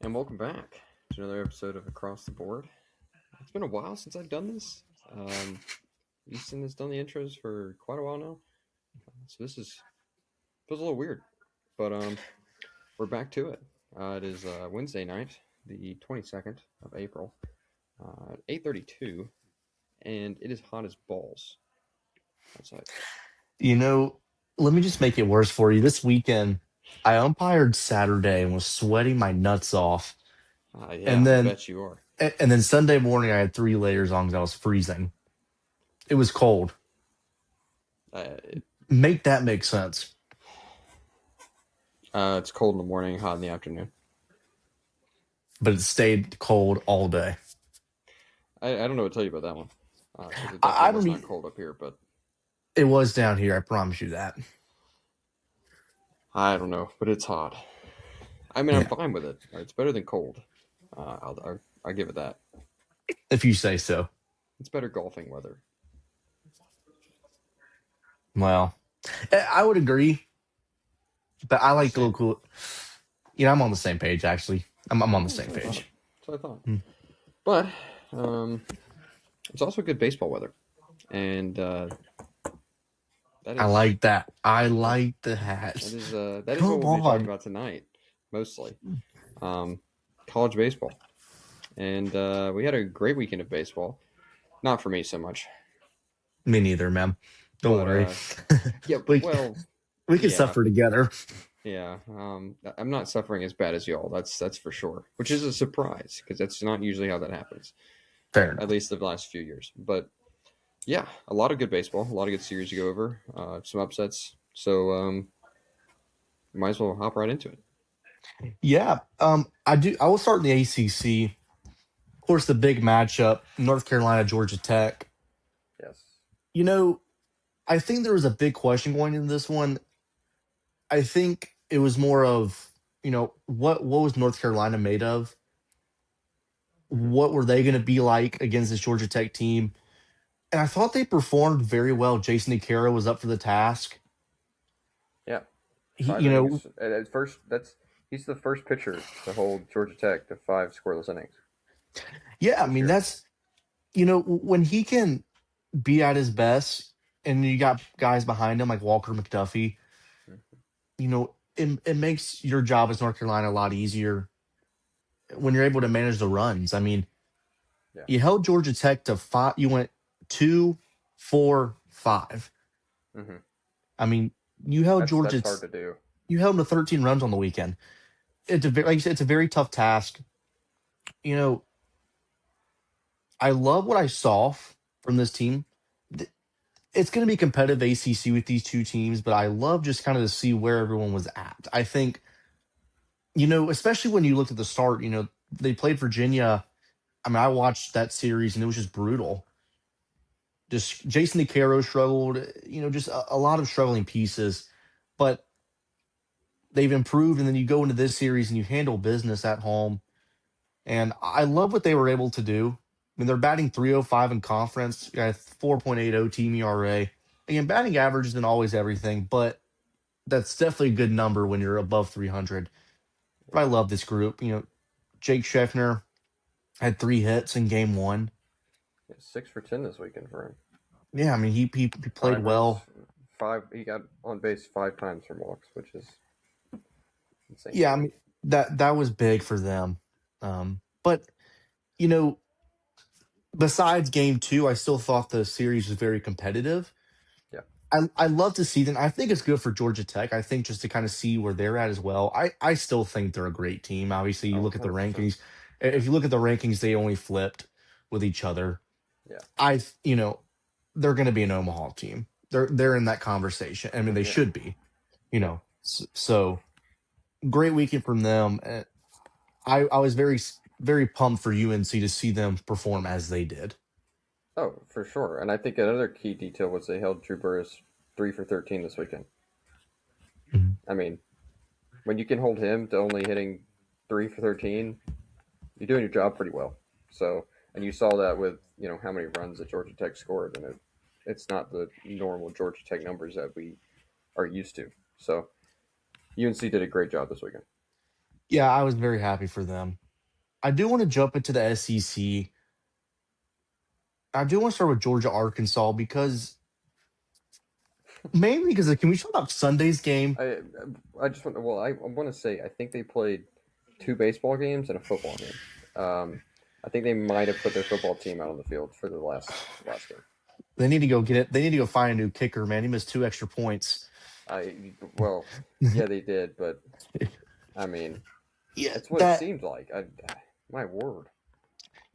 And welcome back to another episode of Across the Board. It's been a while since I've done this. Easton has done the intros for quite a while now, so this is feels a little weird, but we're back to it. It is Wednesday night, the 22nd of April, at 8:32, and it is hot as balls outside. You know, Let me just make it worse for you. This weekend, I umpired Saturday and was sweating my nuts off. Yeah, And I then bet you are. and then Sunday morning I had three layers on because I was freezing. It was cold. It, Make that make sense. it's cold in the morning, hot in the afternoon. But it stayed cold all day. I don't know what to tell you about that one, because it definitely I was don't not e cold up here, but It was down here, I promise you that. I don't know, but it's hot. I mean, I'm Yeah, fine with it. It's better than cold. I'll give it that. if you say so. It's better golfing weather. Well, I would agree, but I like Just the little saying. cool. I'm on the same page actually. I'm on the same That's what I thought. page. That's what I thought. Hmm. But um, it's also good baseball weather, and that I is like that. I that like the that hats. is that is what Come we'll be talking on. about tonight, mostly um, college baseball. And we had a great weekend of baseball. Not for me so much, Me neither, man. Don't but worry. yeah. we Well, we can yeah. suffer together. Yeah, I'm not suffering as bad as y'all. That's for sure. Which is a surprise because that's not usually how that happens. Fair At enough. least the last few years. But yeah, a lot of good baseball, a lot of good series to go over, some upsets. So might as well hop right into it. Yeah. I will start in the ACC. Of course, the big matchup, North Carolina, Georgia Tech. Yes. You know, I think there was a big question going into this one. I think it was more of, what was North Carolina made of? Hmm. What were they going to be like against this Georgia Tech team? And I thought they performed very well. Jason DeCaro was up for the task. Yeah, He, five innings. At first, that's he's the first pitcher to hold Georgia Tech to five scoreless innings yeah, I this mean, year. when he can be at his best, and you got guys behind him like Walker McDuffie, Mhm. it makes your job as North Carolina a lot easier when you're able to manage the runs. I mean, Yeah, you held Georgia Tech to five. You went 2, 4, 5. hmm I mean, you held that's Georgia. hard to do. You held them to 13 runs on the weekend. Like you said, it's a very tough task. You know, I love what I saw from this team. It's going to be competitive ACC with these two teams, but I love just kind of to see where everyone was at. I think, especially when you look at the start, they played Virginia. I mean, I watched that series and it was just brutal. Just Jason DeCaro struggled, just a lot of struggling pieces, but they've improved. And then you go into this series and you handle business at home. And I love what they were able to do. I mean, they're batting 305 in conference, got 4.80 team ERA. Again, batting average isn't always everything, but that's definitely a good number when you're above 300. But I Yeah, love this group. Jake Scheffner had 3 hits in game one. yeah 6 for 10 this weekend for him. Yeah, I mean, he played 5 runs, well. five. He got on base 5 times from walks, which is insane to Yeah, I me. mean, that was big for them. But, you know, besides game two, I still thought the series was very competitive. Yeah. I love to see them. I think it's good for Georgia Tech. I think just to kind of see where they're at as well. I still think they're a great team. Obviously, you Oh, look at the 100%. rankings. Yeah. If you look at the rankings, they only flipped with each other. Yeah. I you know they're going to be an Omaha team. They're in that conversation. I mean, they Yeah. should be. Yeah. So great weekend from them. I was very pumped for UNC to see them perform as they did. Oh, for sure. And I think another key detail was they held Drew Burris 3 for 13 this weekend. Mhm. I mean, when you can hold him to only hitting 3 for 13, you're doing your job pretty well. So, and you saw that with how many runs that Georgia Tech scored, and it's not the normal Georgia Tech numbers that we are used to. So, UNC did a great job this weekend. Yeah, I was very happy for them. I do want to jump into the SEC. I do want to start with Georgia Arkansas because mainly because can we talk about Sunday's game? I just want well, I want to say I think they played two baseball games and a football game. I think they might have put their football team out on the field for the last game. They need to go get it. They need to go find a new kicker, man. He missed 2 extra points. Well, yeah, they did, but I mean, Yeah, that's what it that. seemed like. My word.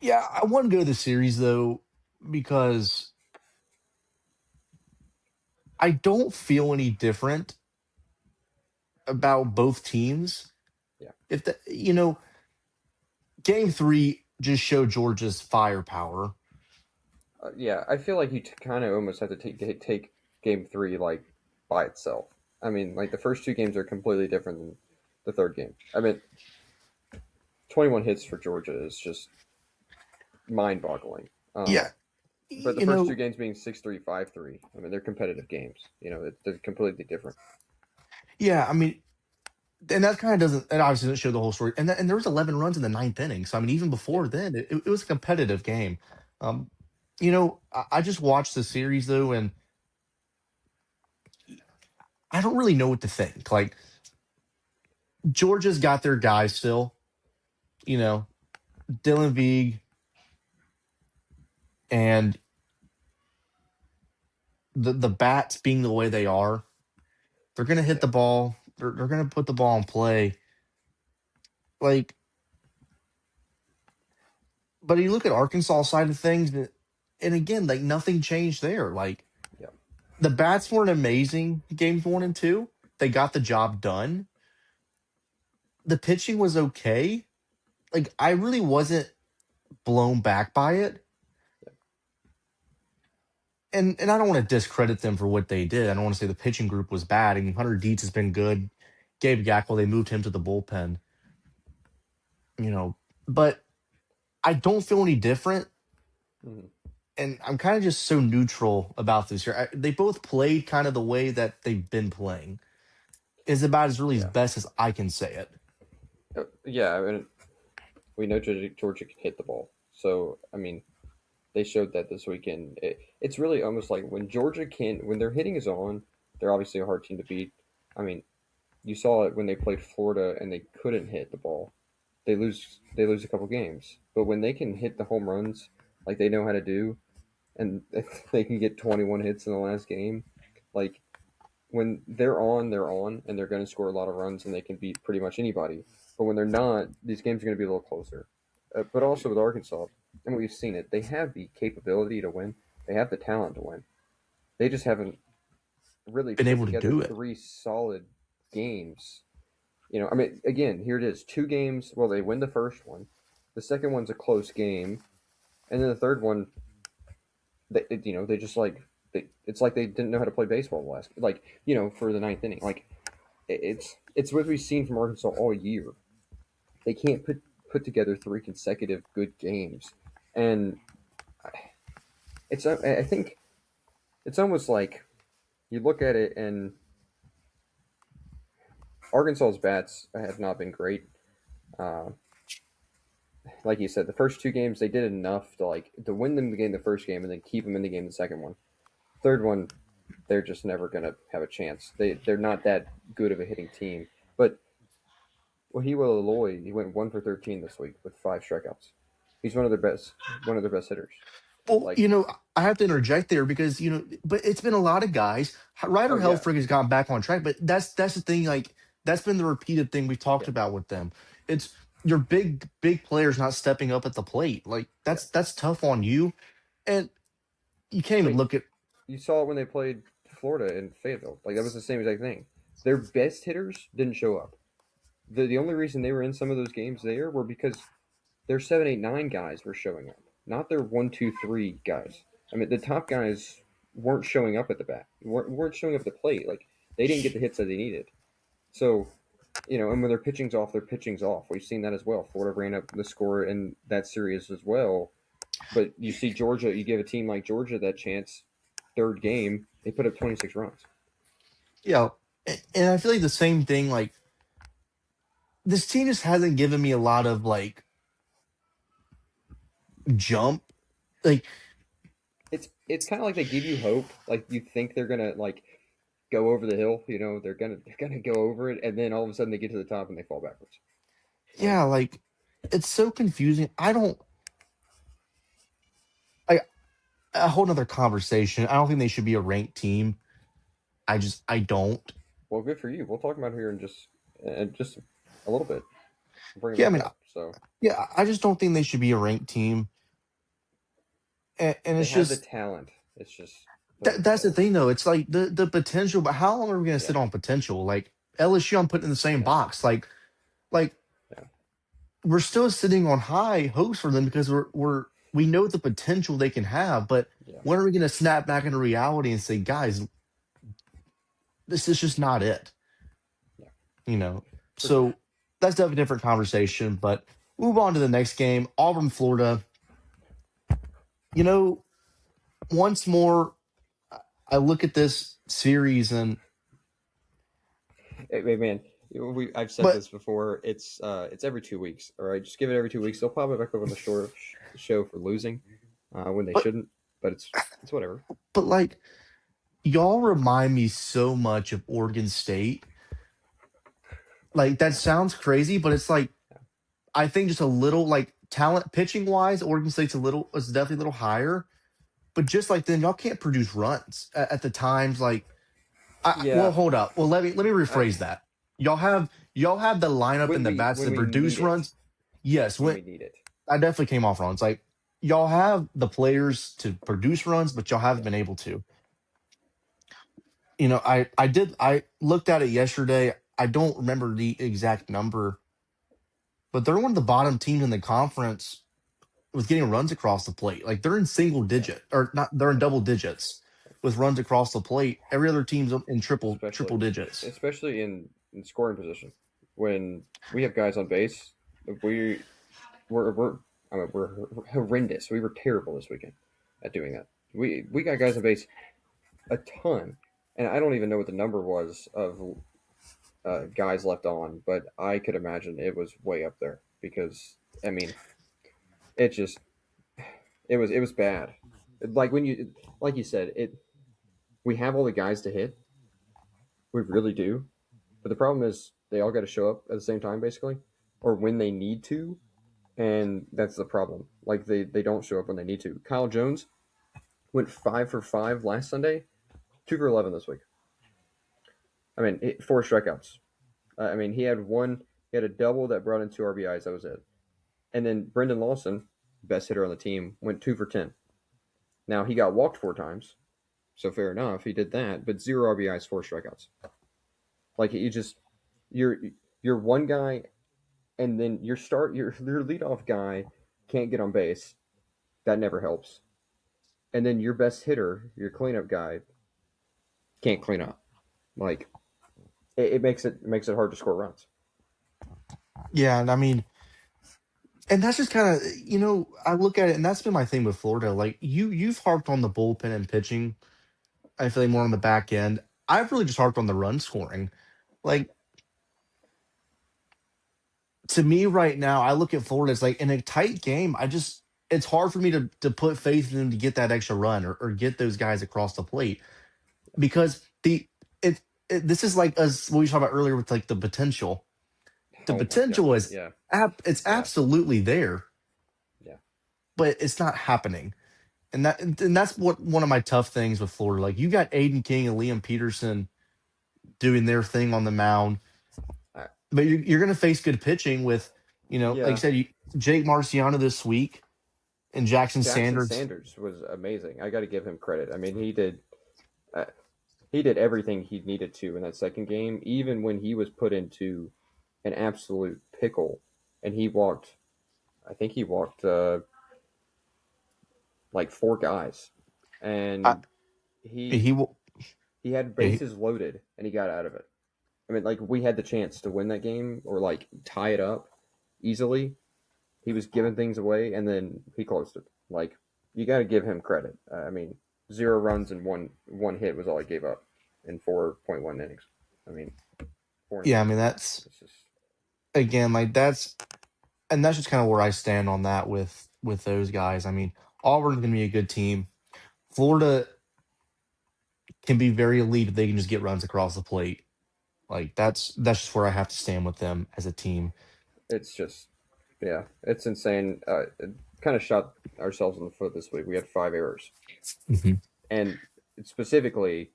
Yeah, I want to go to the series though because I don't feel any different about both teams. Yeah, If the game three just showed Georgia's firepower. yeah. I feel like you kind of almost have to take game three like by itself. I mean, like the first two games are completely different than the third game. I mean, 21 hits for Georgia is just mind-boggling. Yeah, But the you first two know, games being 6-3, 5-3. I mean, they're competitive games. They're completely different. yeah. I mean, and that kind of doesn't. It obviously doesn't show the whole story. And there was 11 runs in the ninth inning. So I mean, even Yeah. before then, it was a competitive game. Um, I just watched the series though, and I don't really know what to think. Like Georgia's got their guys still. You know, Dylan Veig and the bats being the way they are, they're gonna hit Yeah. the ball. They're gonna put the ball in play. Like, but you look at Arkansas side of things, and again, like nothing changed there. Like Yeah. the bats weren't amazing games one and two. They got the job done. The pitching was okay. Like I really wasn't blown back by it. And I don't want to discredit them for what they did. I don't want to say the pitching group was bad. I mean, Hunter Dietz has been good. Gabe Gackel, they moved him to the bullpen. You know, but I don't feel any different. Mhm. And I'm kind of just so neutral about this year. They both played kind of the way that they've been playing. Is about as really as Yeah. best as I can say it. Yeah. I mean, we know Georgia can hit the ball. So, I mean, they showed that this weekend. It's really almost like when their hitting is on, they're obviously a hard team to beat. I mean, you saw it when they played Florida and they couldn't hit the ball. They lose a couple games. But when they can hit the home runs like they know how to do, and they can get 21 hits in the last game, like when they're on, and they're going to score a lot of runs, and they can beat pretty much anybody. But when they're not, these games are going to be a little closer. But also with Arkansas, and we've seen it, they have the capability to win. They have the talent to win. They just haven't really Been put able to together do it. three solid games. I mean, again, here it is, two games. Well, they win the first one. The second one's a close game, and then the third one, they just it's like they didn't know how to play baseball last, for the ninth inning. Like it's what we've seen from Arkansas all year. They can't put together three consecutive good games, and I think it's almost like you look at it and Arkansas's bats have not been great. Uh, like you said, the first two games they did enough to win them the game the first game and then keep them in the game the second one. Third one, they're just never gonna have a chance. They're not that good of a hitting team. But Wahiwa Aloy, he went 1 for 13 this week with 5 strikeouts. He's one of their best hitters. Well, Like, I have to interject there because but it's been a lot of guys. Ryder oh yeah, Helfrich has gotten back on track, but that's the thing. Like that's been the repeated thing we've talked yeah, about with them. It's your big players not stepping up at the plate. Like yeah. that's tough on you, and you can't I even mean, look at. you saw it when they played Florida and Fayetteville. Like that was the same exact thing. Their best hitters didn't show up. The only reason they were in some of those games there were because their 7, 8, 9 guys were showing up, not their 1, 2, 3 guys. I mean, the top guys weren't showing up at the bat, weren't showing up at the plate. Like they didn't get the hits that they needed. So, and when their pitching's off, their pitching's off. We've seen that as well. Florida ran up the score in that series as well. But you see Georgia, you give a team like Georgia that chance, third game, they put up 26 runs. And I feel like the same thing. Like this team just hasn't given me a lot of like jump. Like, It's kind of like they give you hope, like you think they're gonna like go over the hill. They're gonna go over it, and then all of a sudden they get to the top and they fall backwards. Like yeah, like it's so confusing. I don't like a whole nother conversation. I don't think they should be a ranked team. I don't. well, good for you. We'll talk about it here in just a little bit. We'll bring it Yeah, I back mean, up. So yeah, I just don't think they should be a ranked team. And they it's have the just talent. It's just that's the thing though. It's like the potential, but how long are we gonna sit yeah, on potential? Like LSU, I'm putting in the same yeah, box. Like yeah, we're still sitting on high hopes for them because we know the potential they can have, but yeah, when are we gonna snap back into reality and say, guys, this is just not it? yeah, You know. for sure. So that's definitely a different conversation. But move on to the next game, Auburn, Florida. You know, once more, I look at this series and Hey, man, I've said but this before. It's every 2 weeks. All right, just give it every 2 weeks. They'll pop it back up on the show for losing when they but shouldn't. But it's whatever. but like y'all remind me so much of Oregon State. Like that sounds crazy, but it's like I think just a little like talent pitching wise, Oregon State's is definitely a little higher. But just like then, y'all can't produce runs at the times. Like, well, Yeah, hold up. Well, let me I rephrase that. Y'all have the lineup and when the we bats when to we produce need it, runs. Yes, when when we need it. I definitely came off wrong. It's like y'all have the players to produce runs, but y'all haven't Yeah, been able to. I looked at it yesterday. I don't remember the exact number, but they're one of the bottom teams in the conference with getting runs across the plate. Like they're in single yeah, digit or not, they're in yeah. double digits with runs across the plate. Every other team's in triple Especially digits. especially in scoring position when we have guys on base. We we're I mean we're horrendous. We were terrible this weekend at doing that. We got guys on base a ton, and I don't even know what the number was of guys left on, but I could imagine it was way up there because I mean it just it was bad. Like when you like you said it, we have all the guys to hit. We really do, but the problem is they all got to show up at the same time basically, or when they need to, and that's the problem. Like they don't show up when they need to. Kyle Jones went 5 for 5 last Sunday, 2 for 11 this week. I mean, 4 strikeouts. I mean, he had one. He had a double that brought in 2 RBIs. That was it. And then Brendan Lawson, best hitter on the team, went 2 for 10. Now he got walked 4 times, so fair enough. He did that, but 0 RBIs, 4 strikeouts. Like you just you're you're one guy, and then your leadoff guy can't get on base. That never helps. And then your best hitter, your cleanup guy, can't clean up. Like it makes it hard to score runs. Yeah, and I mean, and that's just kind of I look at it, and that's been my thing with Florida. Like you've harped on the bullpen and pitching. I feel like more on the back end. I've really just harped on the run scoring. Like to me right now, I look at Florida as like in a tight game. It's hard for me to put faith in them to get that extra run or get those guys across the plate because it, this is like us what we talked about earlier with like the potential. The Oh my potential gosh, is yeah, it's yeah, absolutely there, yeah, but it's not happening. And that's what one of my tough things with Florida. Like you got Aiden King and Liam Peterson doing their thing on the mound, I, but you're going to face good pitching with, like you yeah. said, Jake Marciano this week and Jackson Jackson Sanders. Sanders was amazing. I got to give him credit. I mean, uh, he did everything he needed to in that second game, even when he was put into an absolute pickle, and he walked. I think he walked like 4 guys, I, and he he will. he had bases loaded, and he got out of it. I mean, like we had the chance to win that game or like tie it up easily. He was giving things away, and then he closed it. Like you got to give him credit. I mean, 0 runs and one hit was all he gave up in 4.1 innings. I mean, 4 and a Yeah, I third. mean that's It's just again, like that's just kind of where I stand on that with those guys. I mean, Auburn's gonna be a good team. Florida can be very elite if they can just get runs across the plate. Like that's just where I have to stand with them as a team. It's just, yeah, it's insane. It kind of shot ourselves in the foot this week. We had 5 errors, Mhm. and specifically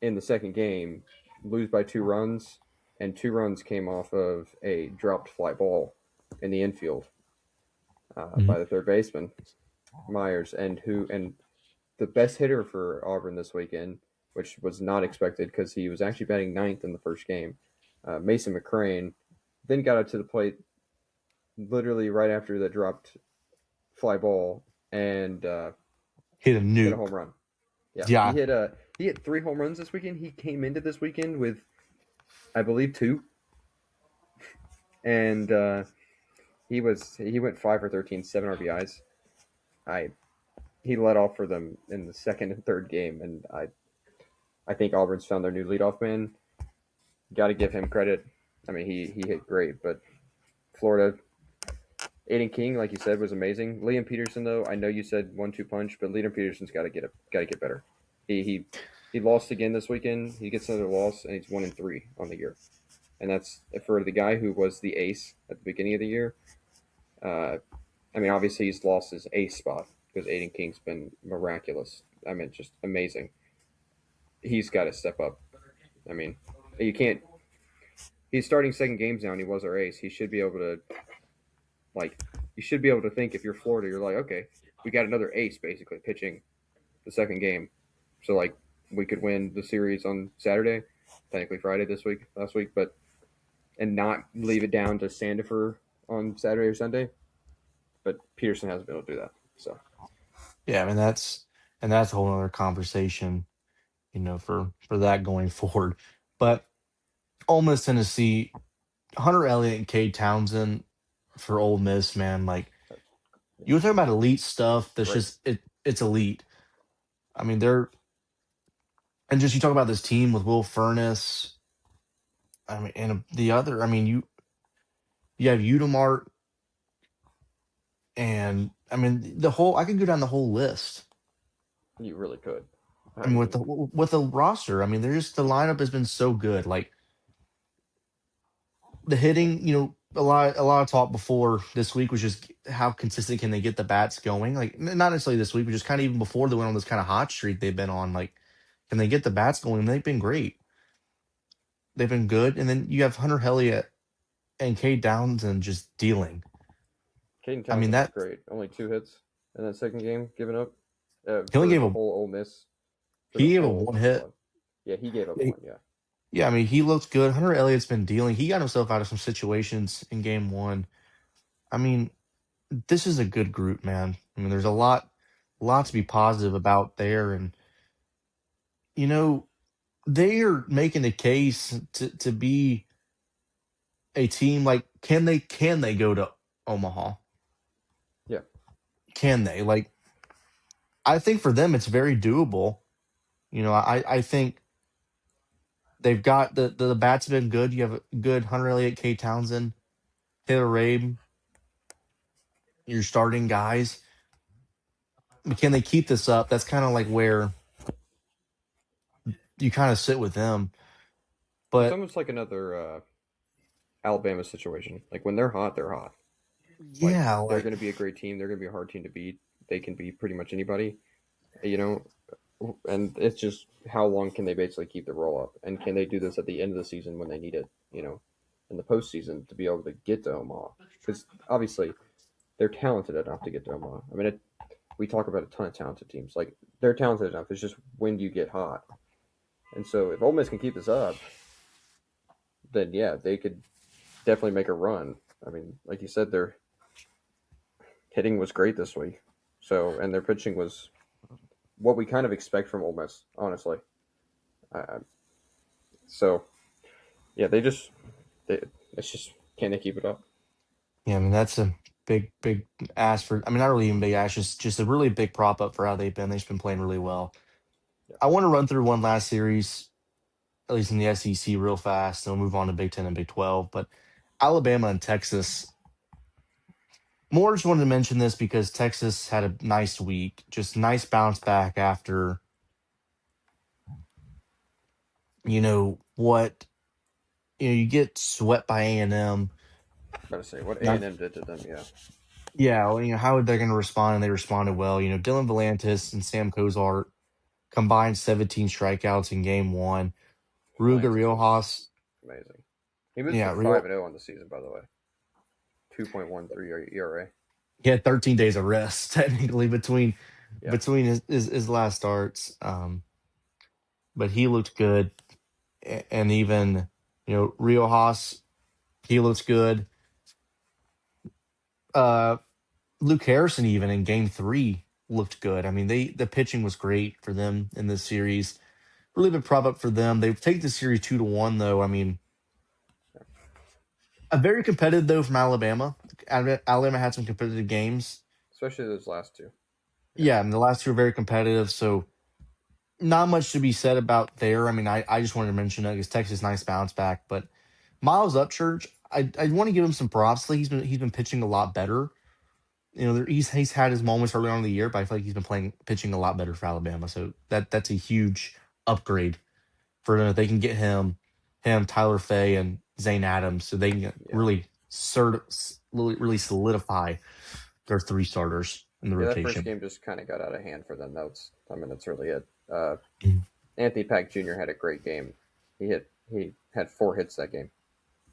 in the second game, lose by 2 runs, and 2 runs came off of a dropped fly ball in the infield Mhm. by the third baseman Myers, and the best hitter for Auburn this weekend, which was not expected because he was actually batting ninth in the first game. Mason McCrane then got up to the plate literally right after the dropped fly ball and Hit a hit a home nuke. run. Yeah, Yeah, he hit 3 home runs this weekend. He came into this weekend with I believe two, and he went 5 for 13, 7 RBIs. I He led off for them in the second and third game, and I think Auburn's found their new leadoff man. Got to give him credit. I mean, he hit great, but Florida, Aiden King, like you said, was amazing. Liam Peterson, though, I know you said 1-2 punch, but Liam Peterson's got to get better. He he he lost again this weekend. He gets another loss, and he's 1-3 on the year, and that's for the guy who was the ace at the beginning of the year. Uh, I mean, obviously he's lost his ace spot because Aiden King's been miraculous. I mean, just amazing. He's got to step up. I mean, you can't. He's starting second games now, and he was our ace. He should be able to like. You should be able to think if you're Florida, you're like, okay, we got another ace basically pitching the second game, so like we could win the series on Saturday, technically Friday this week, last week, but and not leave it down to Sandifer on Saturday or Sunday. But Peterson hasn't been able to do that. So yeah. I mean that's a whole other conversation, for that going forward. But Ole Miss, Tennessee, Hunter Elliott and Cade Townsend for Ole Miss, man. Like you were talking about elite stuff. That's great. just it's elite. I mean, they're and just you talk about this team with Will Furnace. I mean, and the other. I mean, you have Udemart, and I mean the whole. I could go down the whole list. You really could. I I mean, with mean, the roster. I mean, they're just the lineup has been so good. Like the hitting, a lot of talk before this week was just how consistent can they get the bats going. Like not necessarily this week, but just kind of even before they went on this kind of hot streak they've been on. Like, can they get the bats going? And they've been great. They've been good. And then you have Hunter Elliott and Kate Townsend just dealing. Caden I mean Townsend was that great. Only 2 hits in that second game, given up he only for gave the a whole Ole Miss for the he gave a whole one hit. squad. Yeah, he gave up Yeah, one. Yeah, yeah, I mean he looks good. Hunter Elliott's been dealing. He got himself out of some situations in game one. I mean, this is a good group, man. I mean, there's a lot to be positive about there, and you know they are making the case to be a team. Like, can they go to Omaha? yeah. Can they? Like, I think for them it's very doable. I think they've got the bats have been good. You have a good Hunter Elliott, Kate Townsend, Taylor Rabe, your starting guys. But can they keep this up? That's kind of like where you kind of sit with them. It's But almost like another Alabama situation. Like when they're hot, they're hot. Like yeah, they're like going to be a great team. They're going to be a hard team to beat. They can beat pretty much anybody. You know, and it's just how long can they basically keep the roll up, and can they do this at the end of the season when they need it? In the postseason to be able to get to Omaha, because obviously they're talented enough to get to Omaha. I mean, we talk about a ton of talented teams. Like they're talented enough. It's just when do you get hot? And so if Ole Miss can keep this up, then yeah, they could definitely make a run. I mean, like you said, their hitting was great this week. So and their pitching was what we kind of expect from Ole Miss, honestly. Uh, so yeah, they, it's just can they keep it up? yeah, I mean that's a big ask for. I mean, not really even big ask, just a really big prop up for how they've been. They've just been playing really well. Yeah. I want to run through one last series, at least in the SEC, real fast. Then we'll move on to Big Ten and Big 12. But Alabama and Texas. More just wanted to mention this because Texas had a nice week, just nice bounce back after what you get swept by A&M. Gotta say what Not A&M did to them. Yeah, Yeah, well, how are they going to respond? And they responded well. Dylan Volantis and Sam Kozart combined 17 strikeouts in game one. Ruga Atlantis was Riojas, amazing. He moves to yeah, 5-0 on the season, by the way. 2.13 ERA. he had 13 days of rest technically between Yeah, between his last starts. But he looked good, and even Riojas, he looks good. Uh, Luke Harrison even in game three looked good. I mean, the pitching was great for them in this series. Really big prop up for them. They take the series 2-1 though. I mean, a very competitive though from Alabama. Alabama had some competitive games. especially those last two. Yeah, Yeah, and the last two are very competitive. So not much to be said about there. I mean, I just wanted to mention that because Texas nice bounce back, but Miles Upchurch, I want to give him some props. He's been pitching a lot better. He's had his moments early on in the year, but I feel like he's been pitching a lot better for Alabama. So that's a huge upgrade for them. If they can get him, Tyler Fay, and Zane Adams, so they can yeah, really solidify their three starters in the yeah. That first rotation. game just kind of got out of hand for them. That's really it. Mhm. Anthony Pack Jr. had a great game. He had 4 hits that game.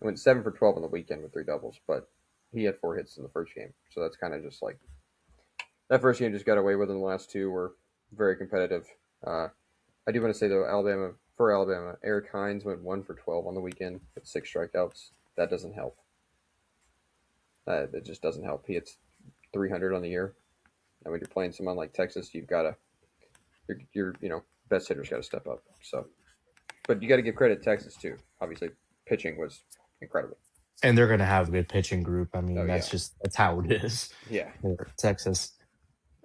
He went 7 for 12 on the weekend with 3 doubles, but he had 4 hits in the first game. So that's kind of just like that first game just got away with him. The last two were very competitive. Uh, I do want to say though, Alabama, Eric Hines went 1 for 12 on the weekend with 6 strikeouts. That doesn't help. It just doesn't help. He hits 300 on the year, and when you're playing someone like Texas, you've got to your best hitters got to step up. So, but you got to give credit to Texas too. Obviously, pitching was incredible. And they're going to have a good pitching group. I Oh mean, yeah, that's how it is yeah, for Texas.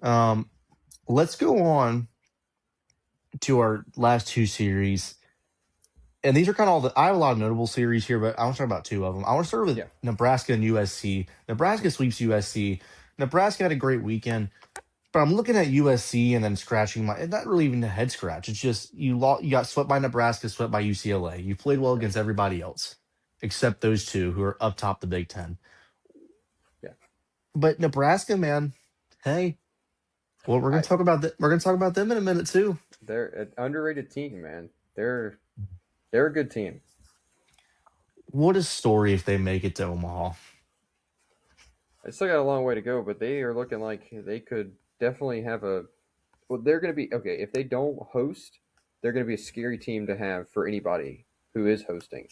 Um, let's go on to our last two series. And these are kind of all I have a lot of notable series here, but I want to talk about two of them. I want to start with yeah. Nebraska and USC. Nebraska sweeps USC. Nebraska had a great weekend, but I'm looking at USC and then scratching my. Not really even a head scratch. It's just you got swept by Nebraska, swept by UCLA. You played well Yep. against everybody else except those two who are up top the Big Ten. Yeah. But Nebraska, man, hey, well, we're gonna I talk about that. We're gonna talk about them in a minute too. They're an underrated team, man. They're a good team. What a story if they make it to Omaha. They still got a long way to go, but they are looking like they could definitely have a. Well, they're going to be okay if they don't host. They're going to be a scary team to have for anybody who is hosting.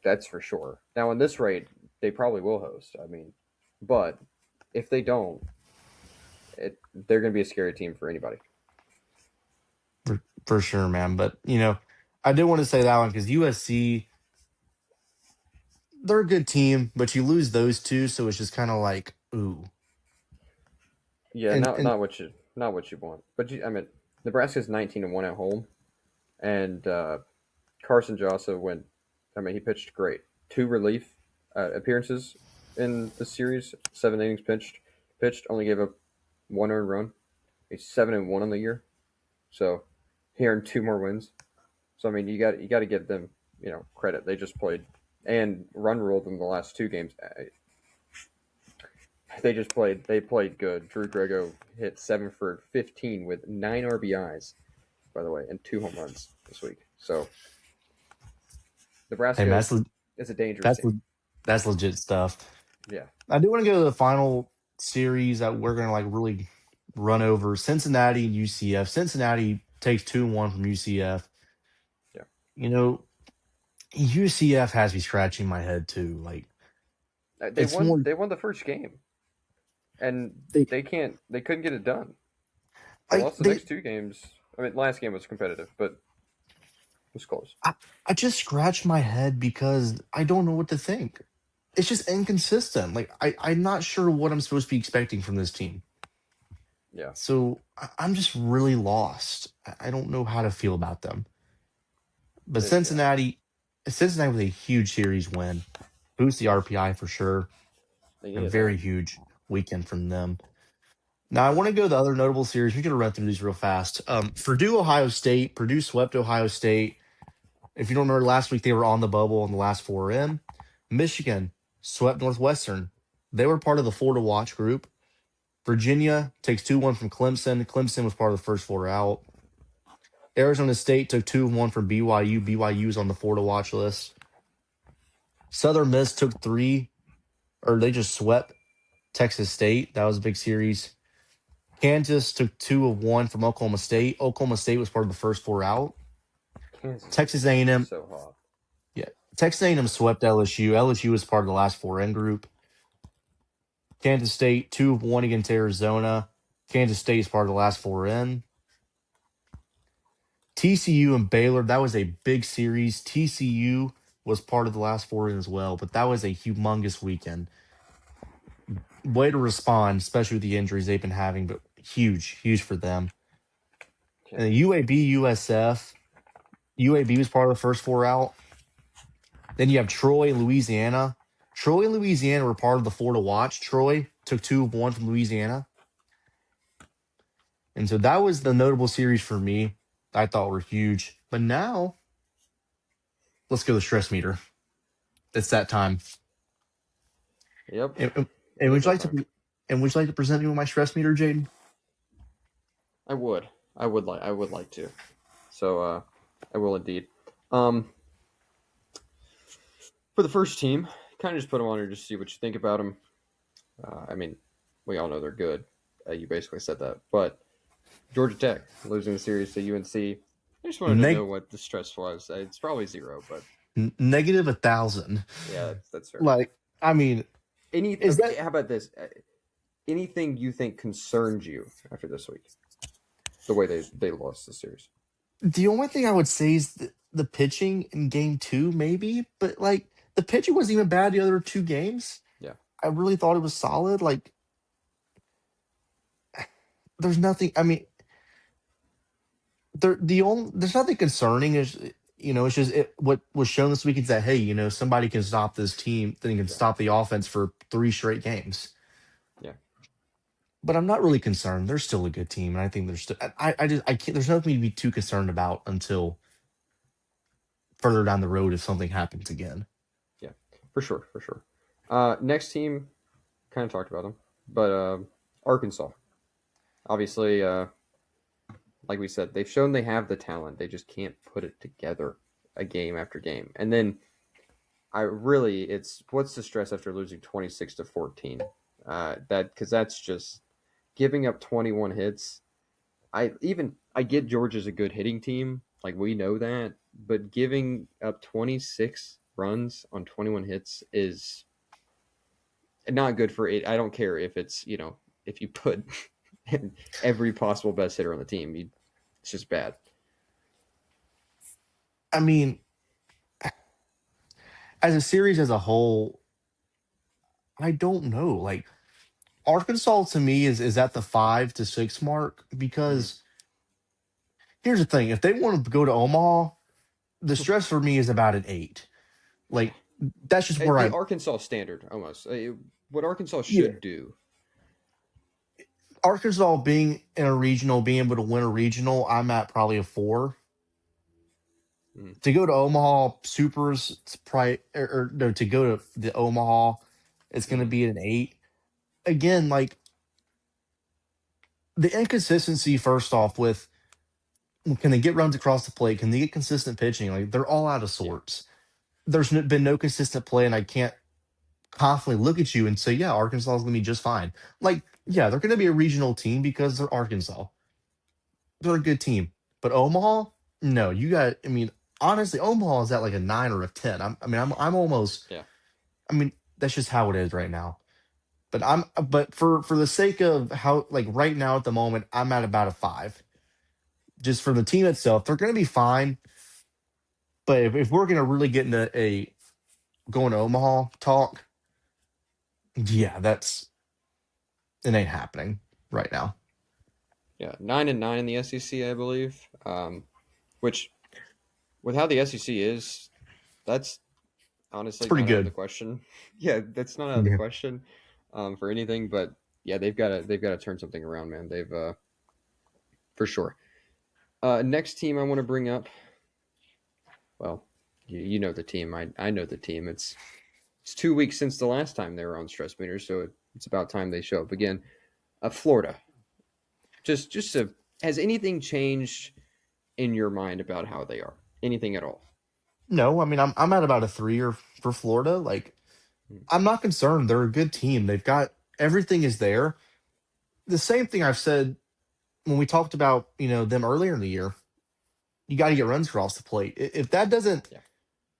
That's for sure. Now, in this rate, they probably will host. I mean, but if they don't, they're going to be a scary team for anybody. For sure, man. But I did want to say that one because USC, they're a good team, but you lose those two, so it's just kind of like ooh. Yeah, And not and not what you want. But I mean, Nebraska's 19-1 at home, and Carson Jossa went. I mean, he pitched great. 2 relief appearances in the series. 7 innings pitched. Only gave up 1 earned run. He's 7-1 on the year. So he earned 2 more wins. So I mean, you got to give them credit. They just played and run ruled them the last 2 games. They played good. Drew Grego hit 7 for 15 with 9 RBIs, by the way, and 2 home runs this week. So hey, Nebraska man, is a dangerous that's team. that's legit stuff. Yeah. I do want to go to the final series that we're gonna like really run over Cincinnati and UCF. Cincinnati takes 2-1 from UCF. Yeah. You know, UCF has me scratching my head too. Like They it's won more they won the first game and they they couldn't get it done. They like lost the they next 2 games. I mean, last game was competitive, but it was close. I, I just scratch my head because I don't know what to think. It's just inconsistent. Like I'm not sure what I'm supposed to be expecting from this team. Yeah. So I'm just really lost. I don't know how to feel about them. But Yeah. Cincinnati with a huge series win. boost the RPI for sure. They A needed very that. huge weekend from them. Now I want to go to the other notable series. We're going to run through these real fast. Purdue, Ohio State. Purdue swept Ohio State. If you don't remember, last week they were on the bubble in the last four in. Michigan swept Northwestern. They were part of the four to watch group. Virginia takes 2-1 from Clemson. Clemson was part of the first four out. Arizona State took 2-1 from BYU. BYU was on the four to watch list. Southern Miss took three, or they just swept Texas State. That was a big series. Kansas took 2-1 from Oklahoma State. Oklahoma State was part of the first four out. Kansas is Texas A&M, so hot. yeah, Texas A&M swept LSU. LSU was part of the last four in group. Kansas State 2-1 against Arizona. Kansas State is part of the last four in. TCU and Baylor, that was a big series. TCU was part of the last four in as well, but that was a humongous weekend. Way to respond, especially with the injuries they've been having, but huge, huge for them. Okay. And the UAB USF, UAB was part of the first four out. Then you have Troy and Louisiana. Troy and Louisiana were part of the four to watch. Troy took 2-1 from Louisiana. And so that was the notable series for me. I thought were huge. But now, let's go to the stress meter. It's that time. Yep. And It would is you that like time. to present me with my stress meter, Jaden? I would. I would like to. So I will indeed. Um, for the first team, kind of just put them on here just to see what you think about them. I mean, we all know they're good. You basically said that, but Georgia Tech losing the series to UNC. I just wanted to know Neg- what the stress was. It's probably zero, but Negative 1,000. yeah, that's fair. Like, I mean, Any is okay? that How about this? Anything you think concerns you after this week? The way they lost the series. the only thing I would say is the pitching in game two, maybe, but like the pitching wasn't even bad the other two games. Yeah. I really thought it was solid. Like, there's nothing. I mean, there's nothing concerning. Is it's just what was shown this week is that hey, somebody can stop this team, then can Yeah. stop the offense for three straight games. Yeah. But I'm not really concerned. They're still a good team, and I think they're still. I can't. There's nothing to be too concerned about until further down the road if something happens again. Yeah. For sure. For sure. Next team, kind of talked about them, but Arkansas. Obviously, like we said, they've shown they have the talent. They just can't put it together a game after game. And then it's what's the stress after losing 26-14? Because that's just giving up 21 hits. I get Georgia's a good hitting team, like we know that, but giving up 26 runs on 21 hits is not good for it. I don't care if it's if you put every possible best hitter on the team, it's just bad. I mean, as a series as a whole, I don't know. Like Arkansas to me is at the 5 to 6 mark Mm-hmm. because here's the thing: if they want to go to Omaha, the stress for me is about an 8. Yeah, Like that's just where the I'm. Arkansas standard almost. What Arkansas Yeah, should do. Arkansas being in a regional, being able to win a regional, I'm at probably a 4. Mm, To go to Omaha Supers, it's probably or no, to go to the Omaha, it's going to mm, be an 8. Again, like the inconsistency. First off, with can they get runs across the plate? Can they get consistent pitching? Like they're all out of yeah, sorts. There's been no consistent play, and I can't confidently look at you and say, yeah, Arkansas is going to be just fine. Like, yeah, they're going to be a regional team because they're Arkansas. They're a good team. But Omaha, no, you got. I mean, honestly, Omaha is at like a 9 or a 10. I'm almost. yeah, I mean, that's just how it is right now. But for the sake of how like right now at the moment, I'm at about a 5. Just for the team itself, they're going to be fine. But if we're going to really get into a going to Omaha talk, yeah, it ain't happening right now. yeah. 9-9 in the SEC, I believe. Which with how the SEC is, that's It's honestly pretty not out of the good. question. Yeah, that's not out of the Yeah. question for anything. But yeah, they've got to turn something around, man. They've for sure. Next team I want to bring up. Well, you know the team. I know the team. It's 2 weeks since the last time they were on stress meters, so it's about time they show up again. Florida. Just has anything changed in your mind about how they are? Anything at all? No, I mean I'm at about a 3 or for Florida. Like Mm. I'm not concerned. They're a good team. They've got everything is there. The same thing I've said when we talked about, them earlier in the year. You got to get runs across the plate. If that doesn't Yeah.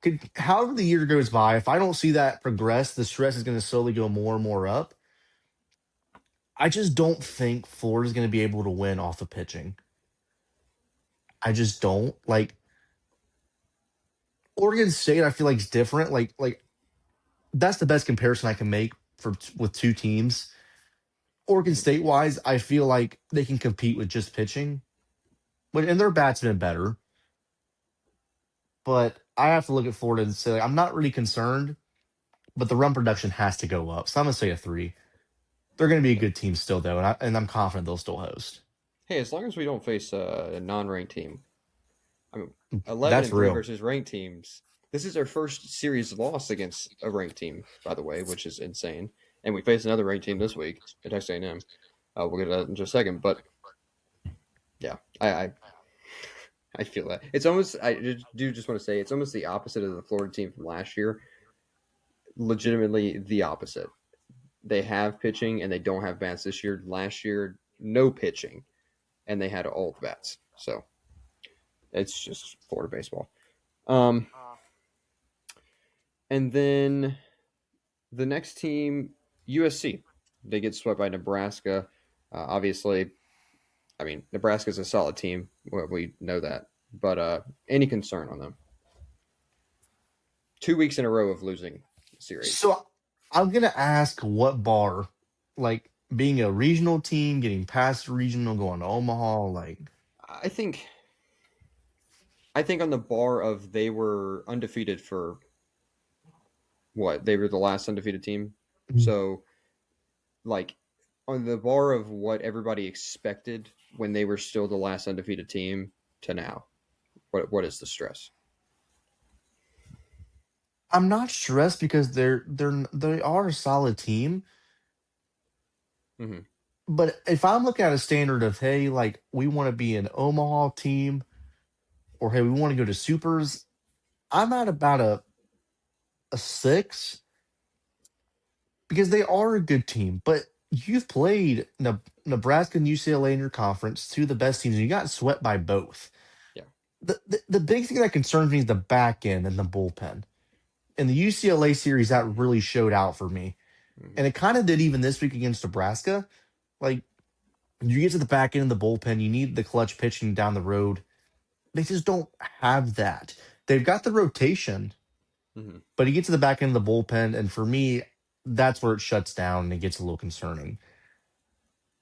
could however the year goes by, if I don't see that progress, the stress is going to slowly go more and more up. I just don't think Florida's going to be able to win off of pitching. I just don't. Like Oregon State, I feel like is different. Like that's the best comparison I can make for with two teams. Oregon Mhm. State wise, I feel like they can compete with just pitching, and their bats been better. But I have to look at Florida and say like, I'm not really concerned, but the run production has to go up. So I'm gonna say a 3. They're going to be a Yeah. good team still, though, and I'm confident they'll still host. Hey, as long as we don't face a non-ranked team, I mean, 11 That's and three real. versus ranked teams. This is our first series loss against a ranked team, by the way, which is insane. And we face another ranked team this week at Texas A&M. We'll get to that in just a second, but yeah, I feel that it's almost. I do just want to say it's almost the opposite of the Florida team from last year. Legitimately, the opposite. They have pitching and they don't have bats this year. Last year, no pitching, and they had all the bats. So it's just Florida baseball. Um, and then the next team, USC, they get swept by Nebraska. Obviously, I mean Nebraska's a solid team. We know that, but any concern on them? 2 weeks in a row of losing series. So I'm going to ask what bar, like being a regional team, getting past regional, going to Omaha, like, I think I think on the bar of they were undefeated for what they were the last undefeated team. So like on the bar of what everybody expected when they were still the last undefeated team to now, what is the stress? I'm not stressed because they are a solid team. Hmm. But if I'm looking at a standard of, hey, like we want to be an Omaha team, or hey, we want to go to supers, I'm at about a 6 because they are a good team. But you've played Nebraska and UCLA in your conference, two of the best teams, and you got swept by both. Yeah. The big thing that concerns me is the back end and the bullpen. In the UCLA series, that really showed out for me. Hmm. And it kind of did even this week against Nebraska. Like, you get to the back end of the bullpen, you need the clutch pitching down the road. They just don't have that. They've got the rotation, Hmm. but you get to the back end of the bullpen, and for me, that's where it shuts down and it gets a little concerning.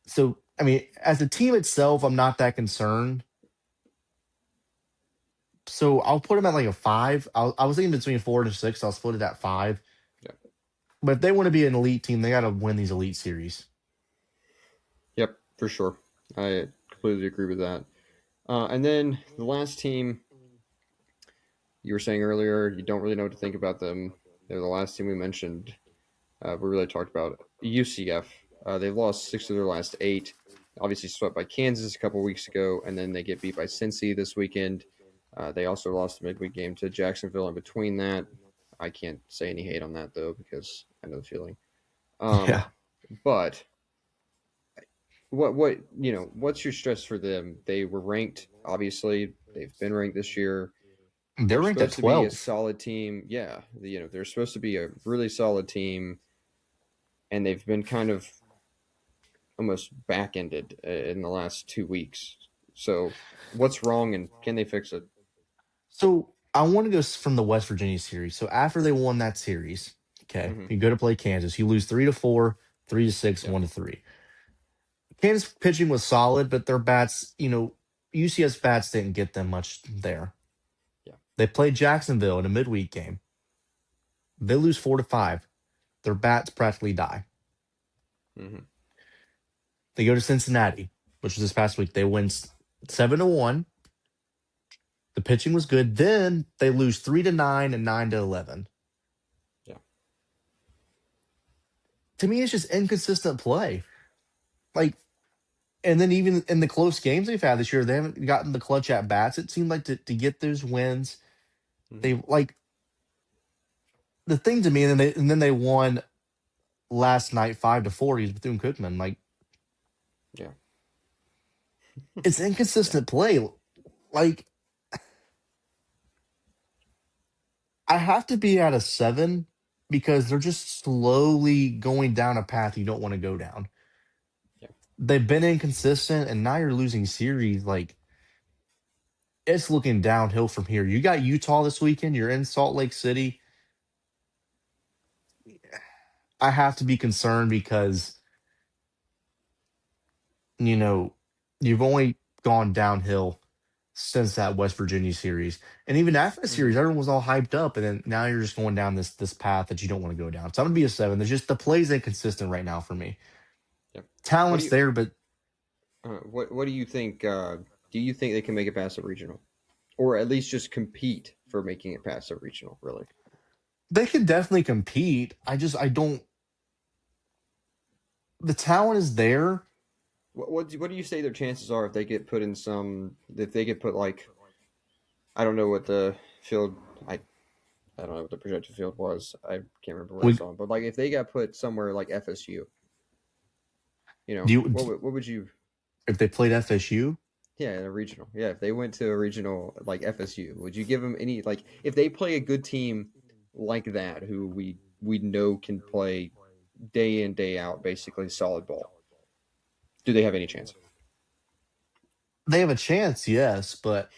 So, I mean, as a team itself, I'm not that concerned. So I'll put them at like a 5. I was thinking between 4 and 6. I'll split it at 5. Yeah. But if they want to be an elite team, they got to win these elite series. Yep, for sure. I completely agree with that. And then the last team you were saying earlier, you don't really know what to think about them. They're the last team we mentioned. We really talked about UCF. They've lost 6 of their last 8. Obviously swept by Kansas a couple weeks ago, and then they get beat by Cincy this weekend. They also lost the midweek game to Jacksonville in between that. I can't say any hate on that though because I know the feeling. Um, Yeah. but what's your stress for them? They were ranked. Obviously, they've been ranked this year. They're They're ranked at supposed to be a 12. solid team. Yeah, they're supposed to be a really solid team, and they've been kind of almost back ended in the last 2 weeks. So, what's wrong, and can they fix it? So I want to go from the West Virginia series. So after they won that series, okay, Hmm. you go to play Kansas, you lose 3-4, 3-6, Yep. 1-3. Kansas pitching was solid, but their bats, UCS bats didn't get them much there. Yeah. They played Jacksonville in a midweek game. They lose 4-5. Their bats practically die. Hmm. They go to Cincinnati, which was this past week. They win 7-1. The pitching was good. Then they lose 3-9 and 9-11. Yeah. To me, it's just inconsistent play. Like, and then even in the close games they've had this year, they haven't gotten the clutch at bats. It seemed like to get those wins, Hmm. they like the thing to me. And then they won last night 5-4. He's Bethune Cookman. Like, Yeah. it's Yeah. inconsistent play. Like, I have to be at a 7 because they're just slowly going down a path you don't want to go down. Yeah. They've been inconsistent, and now you're losing series. Like, it's looking downhill from here. You got Utah this weekend. You're in Salt Lake City. I have to be concerned because, you know, you've only gone downhill since that West Virginia series. And even after the Hmm. series, everyone was all hyped up, and then now you're just going down this path that you don't want to go down. So I'm gonna be a 7. There's just the play's inconsistent right now for me. Yeah. What do Talent's you there, but what do you think? Do you think they can make it past the regional, or at least just compete for making it past the regional? Really? they can definitely compete. I don't. The talent is there. What do you say their chances are if they get put in if they get put like I don't know what the field I don't know what the projected field was. I can't remember where I We saw it, but like if they got put somewhere like FSU, do you what would you? if they played FSU, Yeah, in a regional. Yeah, if they went to a regional like FSU, would you give them any like if they play a good team like that who we know can play day in day out basically solid ball? Do they have any chance? they have a chance, yes, but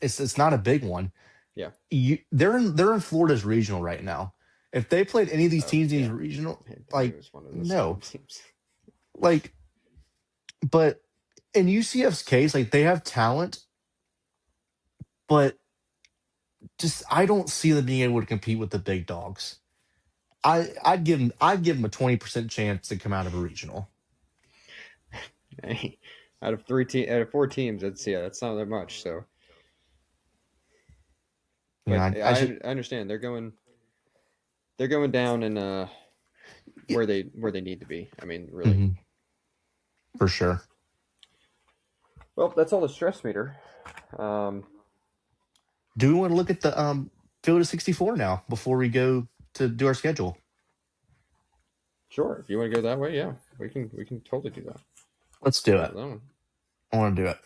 it's not a big one. Yeah. They're in Florida's regional right now. If they played any of these Oh teams in these yeah. regional, I knew it like, was one of those same no, teams. like, but in UCF's case, like, they have talent, but just I don't see them being able to compete with the big dogs. I'd give them a 20% chance to come out of a regional. Hey, out of four teams, that's not that much. So, You know, but I should, I understand they're going down in yeah, where they need to be. I mean, really. mhm, for sure. Well, that's all the stress meter. Um, Do we want to look at the field of 64 now before we go to do our schedule? sure, if you want to go that way, yeah, we can totally do that. Let's do Start it. with that one. I want to do it.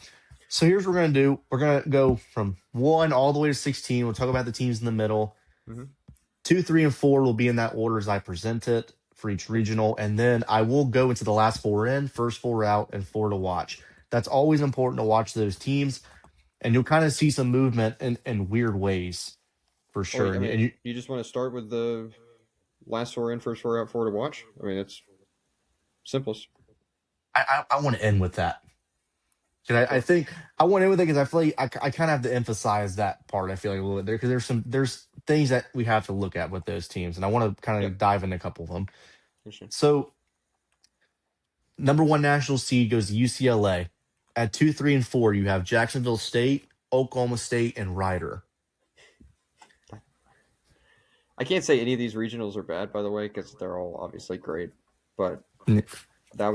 So here's what we're gonna do. We're gonna go from 1 all the way to 16. We'll talk about the teams in the middle. Mm-hmm. 2, 3, and 4 will be in that order as I present it for each Yep. regional, and then I will go into the last 4 in, first 4 out, and 4 to watch. That's always important to watch those teams, and you'll kind of see some movement in weird ways for Oh, sure. I And mean, you, you just want to start with the last four in, first four out, four to watch. I mean, it's simplest. I want to end with that. Because I Sure. think I want to end with it because I feel like I kind of have to emphasize that part. I feel like a little bit there because there's things that we have to look at with those teams, and I want to kind Yep. of dive into a couple of them. Understand. So number 1 national seed goes to UCLA. At 2, 3, and 4, you have Jacksonville State, Oklahoma State, and Rider. I can't say any of these regionals are bad, by the way, because they're all obviously great. But N- that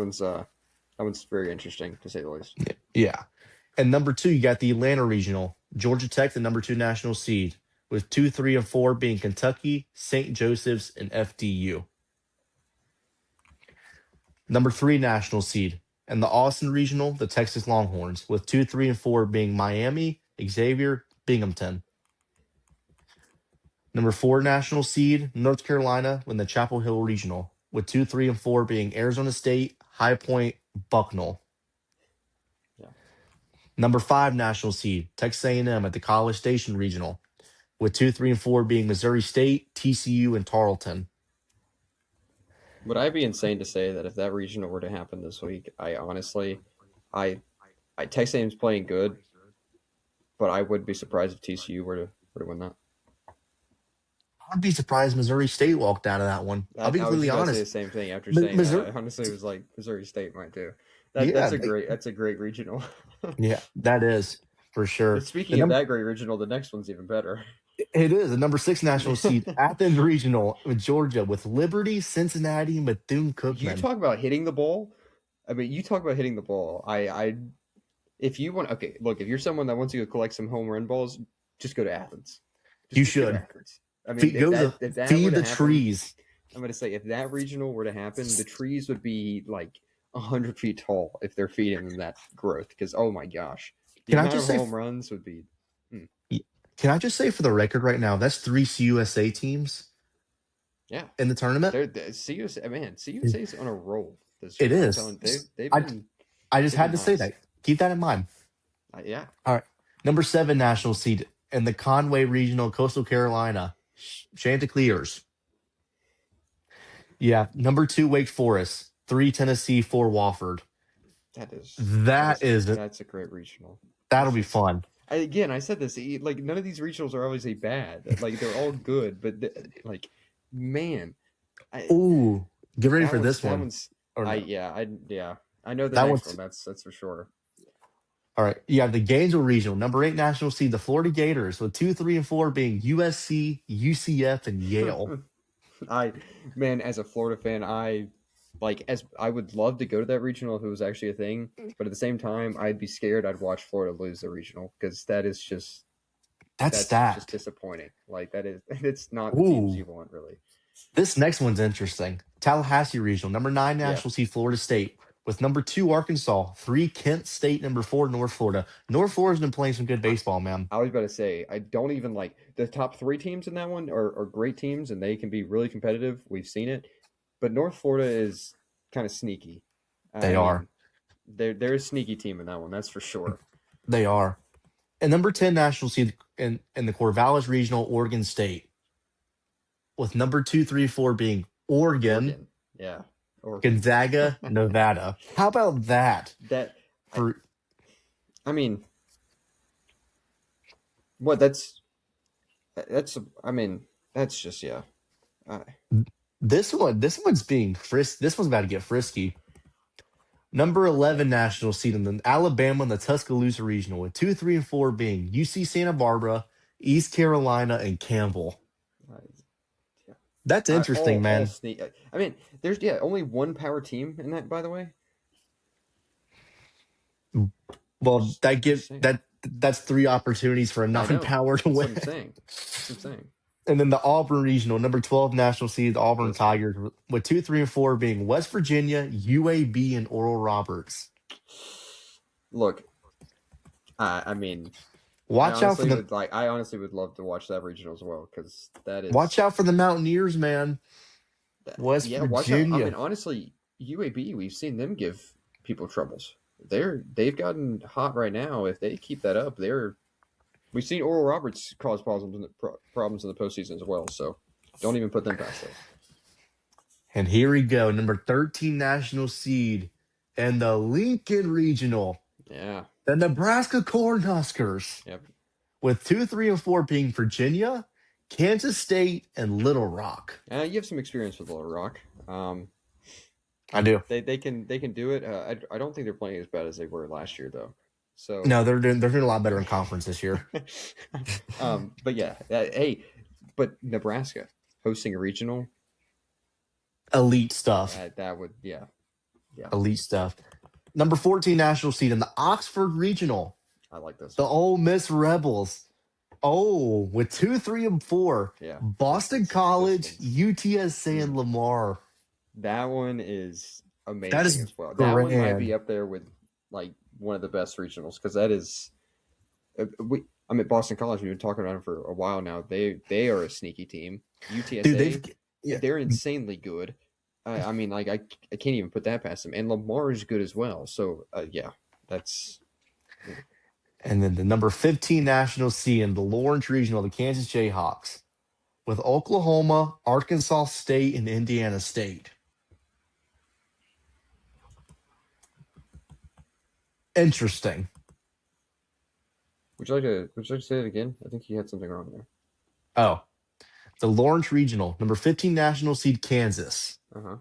one's very interesting to say the least. Yeah. And number 2, you got the Atlanta Regional. Georgia Tech, the number 2 national seed, with 2, 3, and 4 being Kentucky, St. Joseph's, and FDU. Number 3 national seed. And the Austin Regional, the Texas Longhorns, with 2, 3, and 4 being Miami, Xavier, Binghamton. Number 4 national seed, North Carolina, in the Chapel Hill Regional, with 2, 3, and 4 being Arizona State, High Point, Bucknell. Yeah. Number 5 national seed, Texas A&M at the College Station Regional, with 2, 3, and 4 being Missouri State, TCU, and Tarleton. Would I be insane to say that if that regional were to happen this week, I honestly, I, Texas A&M's playing good, but I would be surprised if TCU were to win that. I'd be surprised Missouri State walked out of that one. I'll be I was completely just about to say the honest. same thing after saying that. Missouri, I honestly was like Missouri State might too. yeah, That's a great regional. yeah, that is for But sure. The speaking of number that great regional, the next one's even better. it is the number 6 national seed, Athens Regional with Georgia with Liberty, Cincinnati, and Bethune You Cookman. talk about hitting the ball. I mean, you talk about hitting the ball. If you want, okay, look, if you're someone that wants to go collect some home run balls, just go to Athens. You Just go to should Athens. I mean, if that were feed to the happen, trees. I'm gonna say if that regional were to happen, the trees would be like 100 feet tall if they're feeding them that growth. Because oh my gosh, the Can I amount of just say? home runs would be. Hmm, Can I just say for the record right now, that's 3 CUSA teams yeah, in the tournament. they're CUSA man. CUSA is on a roll this It year. I'm is. telling they've I been I just they've been had to say nice. that. Keep that in mind. Yeah, All right. Number 7 national seed in the Conway Regional, Coastal Carolina, Chanticleers. Yeah. Number 2, Wake Forest. 3, Tennessee. 4, Wofford. that's a great regional. That'll It's be just fun. again, I said this like none of these regionals are obviously bad. Like they're all good, but like man, I Ooh, get ready for this that one. one's Or no, yeah I know the that next one. one's That's for sure. all right. You have the Gainesville Regional, number 8 national seed, the Florida Gators, with 2, 3, and 4 being USC, UCF, and Yale. I man, as a Florida fan, I like as I would love to go to that regional if it was actually a thing, but at the same time, I'd be scared I'd watch Florida lose the regional because That's that's just stacked. disappointing. Like that is it's not the teams Ooh, you want really. this next one's interesting. Tallahassee Regional, number 9 Yeah, national seed, Florida State, with number 2 Arkansas, 3 Kent State, number 4 North Florida. North Florida's been playing some good I, baseball, man. I was about to say I don't even like the top three teams in that one are great teams and they can be really competitive. We've seen it, but North Florida is kind of sneaky. They I are. mean, they're a sneaky team in that one. That's for sure. They are. And number 10 national seed in the Corvallis Regional, Oregon State, with number 2, 3, 4 being Oregon, Oregon, yeah, Oregon. Gonzaga, Nevada. How about that? that I, For I mean, what that's I mean that's just yeah. Uh, this one's being frisk. This one's about to get frisky. Number yeah, 11 national seed in the Alabama and the Tuscaloosa Regional, with 2, 3, and 4 being UC Santa Barbara, East Carolina, and Campbell. uh, yeah. That's interesting, All man. sneak. I mean, there's only one power team in that. By the way, Well, just saying. that's 3 opportunities for a I know. non-power to That's win. what I'm saying. That's what I'm saying. And then the Auburn Regional, number 12 national seed, the Auburn Listen, Tigers, with 2, 3, and 4 being West Virginia, UAB, and Oral Roberts. look. I mean, Watch out for the I honestly would love to watch that regional as well because watch out for the Mountaineers, man. West yeah. Watch out. I mean, Virginia. honestly, UAB, we've seen them give people troubles. They've gotten hot right now. If they keep that up, we've seen Oral Roberts cause problems in the postseason as well. So don't even put them past it. And here we go, number 13 national seed and the Lincoln Regional, Yeah. the Nebraska Cornhuskers, Yep. with 2, 3, and 4 being Virginia, Kansas State, and Little Rock. You have some experience with Little Rock. I do. They can do it. I don't think they're playing as bad as they were last year though. So, No, they're doing a lot better in conference this year. but yeah, hey, but Nebraska hosting a regional, Elite stuff. that would yeah, Elite stuff. Number 14 national seed in the Oxford Regional, I like this the one. Ole Miss Rebels. Oh, with 2, 3, and 4, Yeah, Boston this College, one's UTSA, and Lamar. that one is That amazing is as well. That one might grand. be up there with like one of the best regionals because that is we. I'm at Boston College. We've been talking about them for a while now. They are a sneaky team. Dude, they've UTSA, yeah. they're insanely good. I mean, like I can't even put that past them. And Lamar is good as well. So yeah, that's And then the number 15 national seed in the Lawrence Regional, the Kansas Jayhawks, with Oklahoma, Arkansas State, and Indiana State. Interesting. Would you like to say it again? I think you had something wrong there. Oh, The Lawrence Regional, number 15 national seed Kansas, Uh-huh.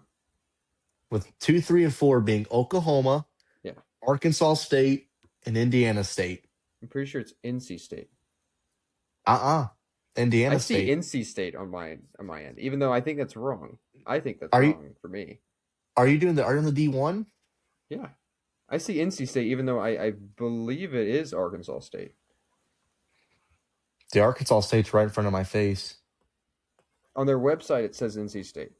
with 2, 3, and 4 being Oklahoma, Yeah. Arkansas State, and Indiana State. I'm pretty sure it's NC State. I Indiana see State. NC State on my end, even though I think that's wrong. I think that's Are you wrong for me. are you doing the are you on the D1? Yeah. I see NC State, even though I believe it is Arkansas State. The Arkansas State's right in front of my face. On their website, it says NC State.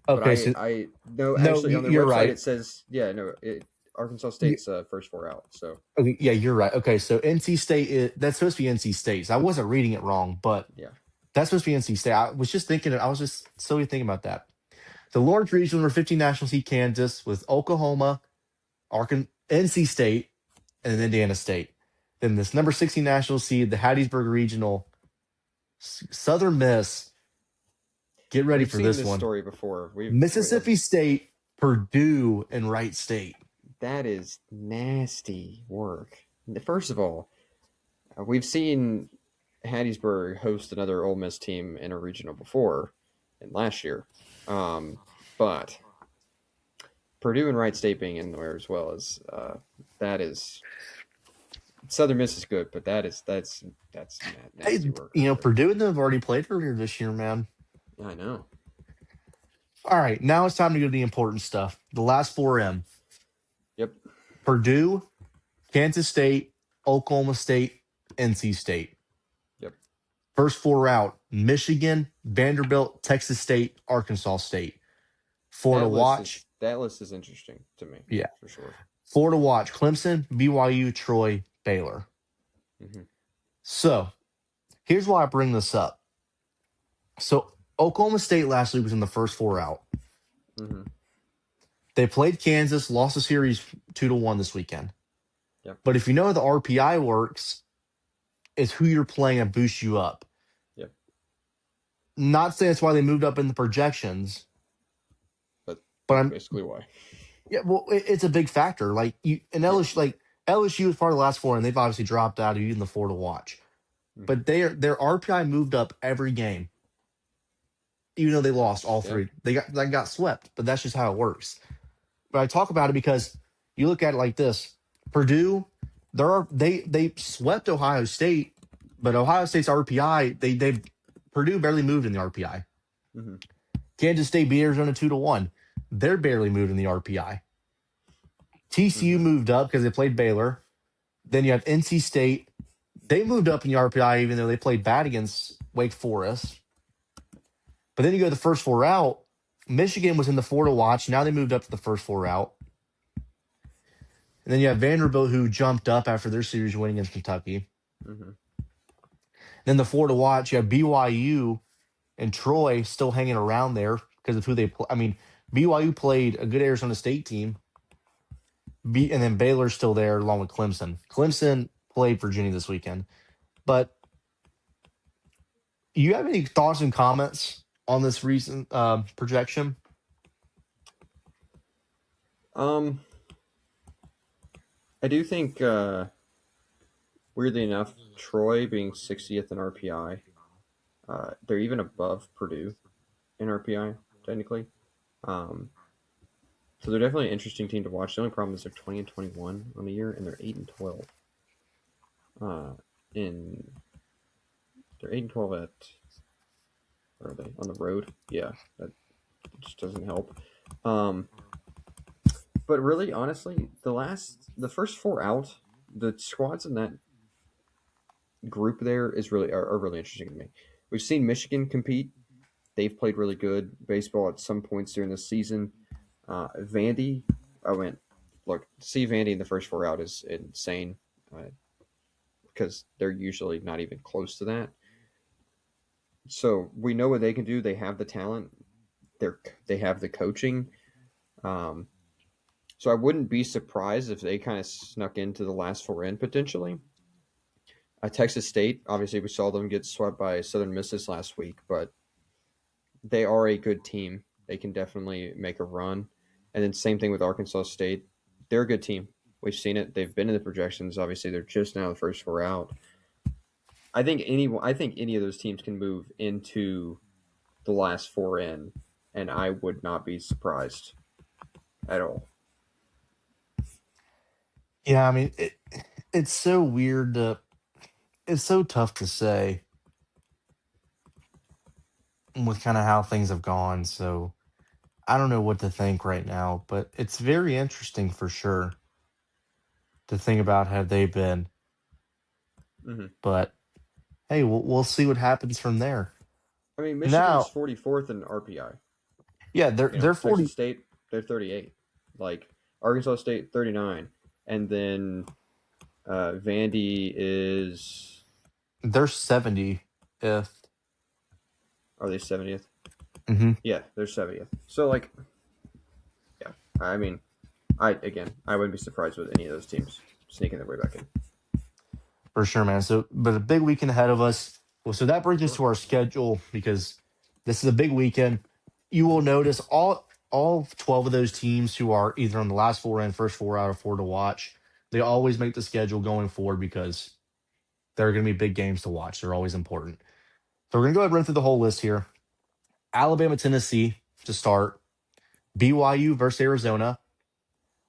But Okay, so I no, no, actually, on their you're website, right. it says, yeah, no, Arkansas State's first four out. So, Okay, yeah, you're right. Okay, so NC State that's supposed to be NC State. So I wasn't reading it wrong, but yeah. that's supposed to be NC State. I was just thinking. I was just slowly thinking about that. The Lawrence Regional number 15 national seed Kansas with Oklahoma, NC State, and then Indiana State. Then this number 16 national seed, the Hattiesburg Regional, Southern Miss. Get ready We've for seen this this one. story before. Mississippi State, Purdue, and Wright State. That is nasty work. First of all, we've seen Hattiesburg host another Ole Miss team in a regional before, and last year, but Purdue and Wright State being in there as well as that is Southern Miss is good, but that's Hey, nasty work right there. Purdue and them have already played earlier this year, man. Yeah, I know. All right, now it's time to go to the important stuff. The last 4M. Yep. Purdue, Kansas State, Oklahoma State, NC State. Yep. First 4 out: Michigan, Vanderbilt, Texas State, Arkansas State. 4 to watch. That list is interesting to me. Yeah. For sure. 4 to watch: Clemson, BYU, Troy, Baylor. Mm-hmm. So, here's why I bring this up. So, Oklahoma State last week was in the first 4 out. Mm-hmm. They played Kansas, lost the series 2-1 this weekend. Yep. But if you know how the RPI works, it's who you're playing that boosts you up. Yep. Not saying that's why they moved up in the projections, but I'm basically why. Yeah, well, it's a big factor. Like LSU was part of the last 4, and they've obviously dropped out of even the 4 to watch. Mm-hmm. But their RPI moved up every game, even though they lost all 3. They got swept, but that's just how it works. But I talk about it because you look at it like this: Purdue, they swept Ohio State, but Ohio State's RPI they Purdue barely moved in the RPI. Mm-hmm. Kansas State beat Arizona 2-1. They're barely moved in the RPI. TCU moved up because they played Baylor. Then you have NC State. They moved up in the RPI even though they played bad against Wake Forest. But then you go to the first 4 out. Michigan was in the 4 to watch. Now they moved up to the first 4 out. And then you have Vanderbilt, who jumped up after their series win against Kentucky. Mm-hmm. Then the 4 to watch, you have BYU and Troy still hanging around there because of who they play. I mean, BYU played a good Arizona State team. And then Baylor's still there along with Clemson. Clemson played Virginia this weekend. But you have any thoughts and comments on this recent projection? I do think, weirdly enough, Troy being 60th in RPI, they're even above Purdue in RPI, technically. So they're definitely an interesting team to watch. The only problem is they're 20-21 on the year, and they're 8-12. They're 8-12 at, where are they? On the road? Yeah, that just doesn't help. But really, honestly, the first 4 out, the squads in that group there are really interesting to me. We've seen Michigan compete; they've played really good baseball at some points during the season. Vandy, look, to see Vandy in the first 4 out is insane because they're usually not even close to that. So we know what they can do. They have the talent. They have the coaching. So I wouldn't be surprised if they kind of snuck into the last 4 in potentially. Texas State, obviously we saw them get swept by Southern Miss this last week, but they are a good team. They can definitely make a run. And then same thing with Arkansas State. They're a good team. We've seen it. They've been in the projections. Obviously, they're just now the first 4 out. I think any of those teams can move into the last four in, and I would not be surprised at all. Yeah, I mean, it's so weird to, it's so tough to say with kind of how things have gone. So I don't know what to think right now, but it's very interesting for sure to think about how they've been. Mm-hmm. But hey, we'll see what happens from there. I mean, Michigan's Now, 44th in RPI. yeah, they're Texas 40, State, they're 38. Like Arkansas State, 39, and then Vandy is, they're 70 if are they 70th? hmm Yeah, they're 70th. So like, yeah, I mean, I wouldn't be surprised with any of those teams sneaking their way back in. for sure, man. So, but a big weekend ahead of us. Well, so that brings us Sure. to our schedule because this is a big weekend. You will notice all 12 of those teams who are either on the last four and first four out of four to watch. They always make the schedule going forward because there are going to be big games to watch. They're always important. So we're going to go ahead and run through the whole list here. Alabama, Tennessee to start. BYU versus Arizona.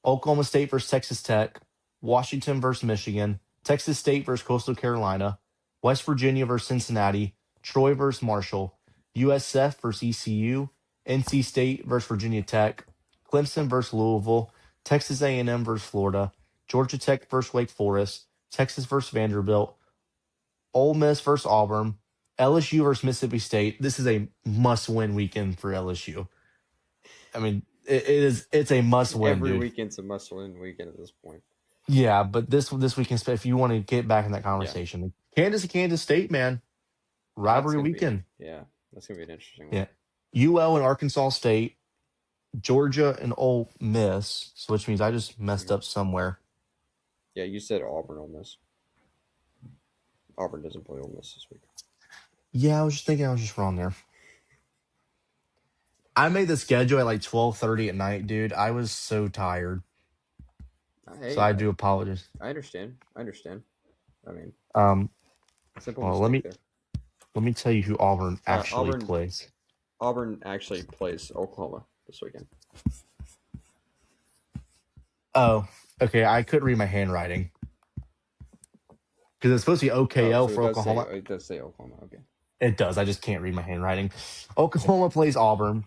Oklahoma State versus Texas Tech. Washington versus Michigan. Texas State versus Coastal Carolina. West Virginia versus Cincinnati. Troy versus Marshall. USF versus ECU. NC State versus Virginia Tech. Clemson versus Louisville. Texas A&M versus Florida. Georgia Tech versus Wake Forest. Texas versus Vanderbilt. Ole Miss versus Auburn. LSU versus Mississippi State. This is a must-win weekend for LSU. I mean, it's a must-win, Every dude. weekend's a must-win weekend at this point. Yeah, but this weekend, if you want to get back in that Yeah, conversation, Kansas and Kansas State, man, that's rivalry gonna be weekend. that's gonna be an interesting one. Yeah, UL and Arkansas State, Georgia and Ole Miss, so which means I just messed Mhm. up somewhere. Yeah, you said Auburn on this. Auburn doesn't play Ole Miss this week. Yeah, I was just thinking I was just wrong there. I made the schedule at like 12:30 at night, dude. I was so tired, so Hey, I do apologize. I understand. I understand. I mean, Um, simple well, mistake there. let me tell you who Auburn actually Auburn plays. Auburn actually plays Oklahoma this weekend. Oh, okay. I couldn't read my handwriting because it's supposed to be Oh, OKL so for Oklahoma. it does say Oklahoma. Okay. It does. I just can't read my handwriting. Oklahoma plays Auburn.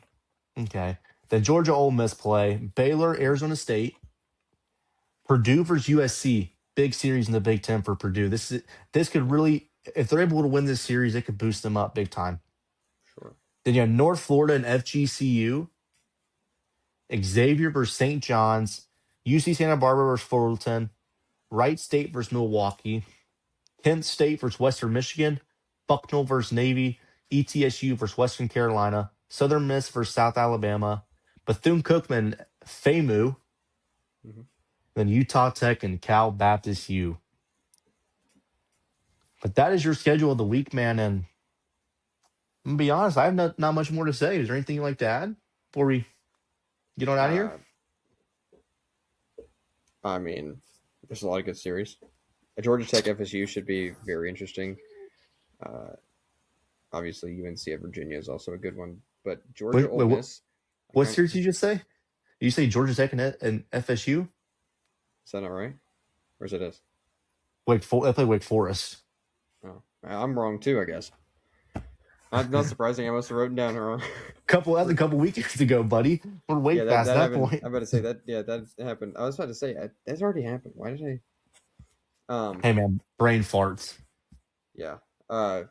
Okay. Then Georgia Ole Miss play. Baylor, Arizona State. Purdue versus USC. Big series in the Big Ten for Purdue. This could really, if they're able to win this series, it could boost them up big time. Sure. Then you have North Florida and FGCU. Xavier versus St. John's. UC Santa Barbara versus Fullerton. Wright State versus Milwaukee. Kent State versus Western Michigan. Bucknell versus Navy. ETSU versus Western Carolina. Southern Miss versus South Alabama. Bethune Cookman, FAMU. Hmm. Then Utah Tech and Cal Baptist U. But that is your schedule of the week, man. And I'm gonna be honest, I have not much more to say. Is there anything you'd like to add before we get on out of here? Uh, I mean, there's a lot of good series. A Georgia Tech FSU should be very interesting. Uh, obviously, UNC at Virginia is also a good one, but Georgia Wait, Ole what, Miss, I what kind series did of, you just say? Did you say Georgia Tech and FSU? is that not right? Or is it is? They play Wake Forest. Oh, I'm wrong too, I guess. Not surprising. I must have written down wrong. That's a couple weekends ago, buddy. We're way Yeah, past that that happened. point. I'm about to say that. Yeah, that happened. I was about to say that's already happened. Why did I? Hey man, brain farts. Yeah. Uh,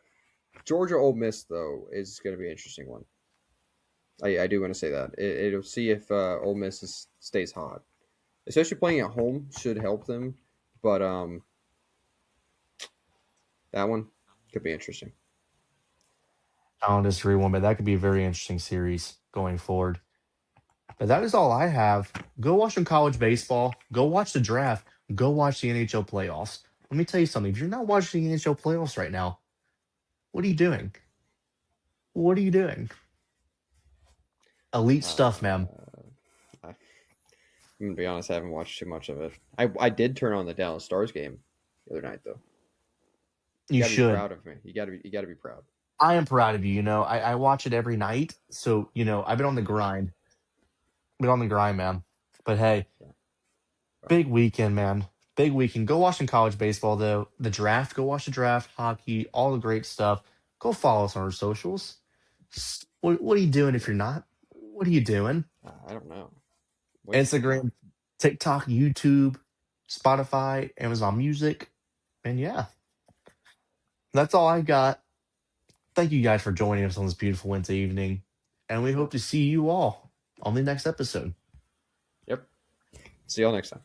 Georgia Ole Miss though is going to be an interesting one. I do want to say that it'll see if Ole Miss stays hot, especially playing at home should help them. But that one could be interesting. I don't disagree one, but that could be a very interesting series going forward. But that is all I have. Go watch some college baseball. Go watch the draft. Go watch the NHL playoffs. Let me tell you something. If you're not watching the NHL playoffs right now, what are you doing? What are you doing? Elite stuff, man. I'm gonna be honest. I haven't watched too much of it. I did turn on the Dallas Stars game the other night though. You You got to be should. proud of me. You got to be proud. I am proud of you. You know, I watch it every night. So, I've been on the grind. Been on the grind, man. But hey, Yeah. Well, big weekend, man. Big weekend. Go watch some college baseball, though. The draft. Go watch the draft, hockey, all the great stuff. Go follow us on our socials. What are you doing if yeah. you're not? What are you doing? I don't know. When's TikTok? Instagram, TikTok, YouTube, Spotify, Amazon Music. And yeah, that's all I got. Thank you guys for joining us on this beautiful Wednesday evening. And we Yeah. hope to see you all on the next episode. Yep. See y'all next time.